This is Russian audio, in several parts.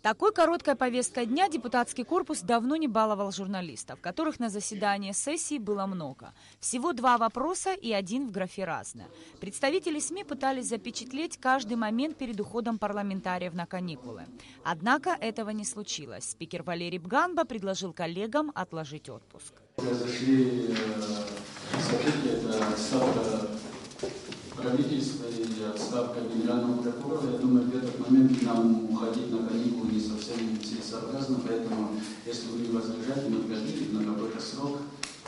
Такой короткой повесткой дня депутатский корпус давно не баловал журналистов, которых на заседании сессии было много. Всего 2 вопроса и 1 в графе «Разное». Представители СМИ пытались запечатлеть каждый момент перед уходом парламентариев на каникулы. Однако этого не случилось. Спикер Валерий Бганба предложил коллегам отложить отпуск. Произошли события, это отставка правительства и отставка генерального прокурора. Я думаю, в этот момент нам уходить на каникулы не совсем целесообразно, поэтому, если вы не возражаете, мы отложили на какой-то срок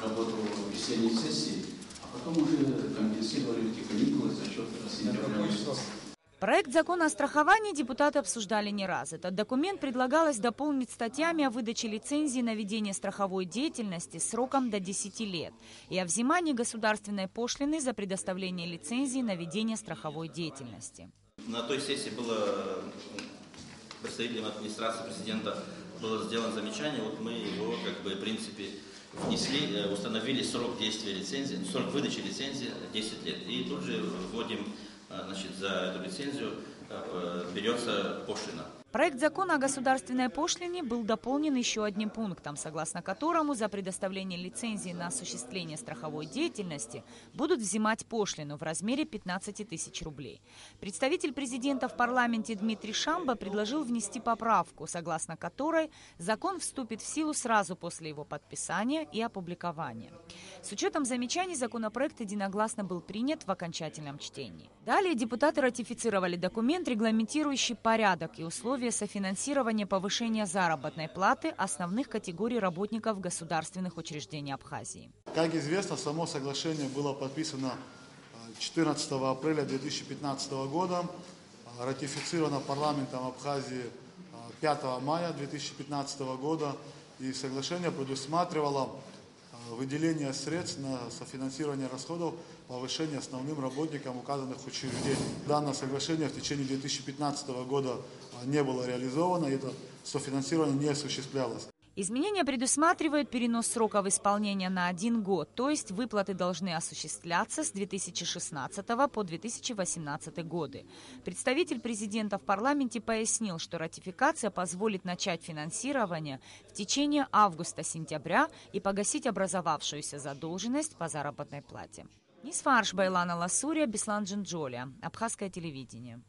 работу весенней сессии, а потом уже компенсировали эти каникулы за счет сентября месяца. Проект закона о страховании депутаты обсуждали не раз. Этот документ предлагалось дополнить статьями о выдаче лицензии на ведение страховой деятельности сроком до 10 лет и о взимании государственной пошлины за предоставление лицензии на ведение страховой деятельности. На той сессии было представителем администрации президента было сделано замечание, вот мы его в принципе внесли, установили срок действия лицензии, срок выдачи лицензии 10 лет и тут же вводим. За эту лицензию берется пошлина. Проект закона о государственной пошлине был дополнен еще одним пунктом, согласно которому за предоставление лицензии на осуществление страховой деятельности будут взимать пошлину в размере 15 тысяч рублей. Представитель президента в парламенте Дмитрий Шамба предложил внести поправку, согласно которой закон вступит в силу сразу после его подписания и опубликования. С учетом замечаний законопроект единогласно был принят в окончательном чтении. Далее депутаты ратифицировали документ, регламентирующий порядок и условия софинансирования повышения заработной платы основных категорий работников государственных учреждений Абхазии. Как известно, само соглашение было подписано 14 апреля 2015 года, ратифицировано парламентом Абхазии 5 мая 2015 года, и соглашение предусматривало выделение средств на софинансирование расходов повышения основным работникам указанных учреждений. Данное соглашение в течение 2015 года не было реализовано, и это софинансирование не осуществлялось. Изменения предусматривают перенос сроков исполнения на 1 год, то есть выплаты должны осуществляться с 2016 по 2018 годы. Представитель президента в парламенте пояснил, что ратификация позволит начать финансирование в течение августа-сентября и погасить образовавшуюся задолженность по заработной плате. Нисфарш Байлана Ласурия, Беслан Джинджоlia, Абхазское телевидение.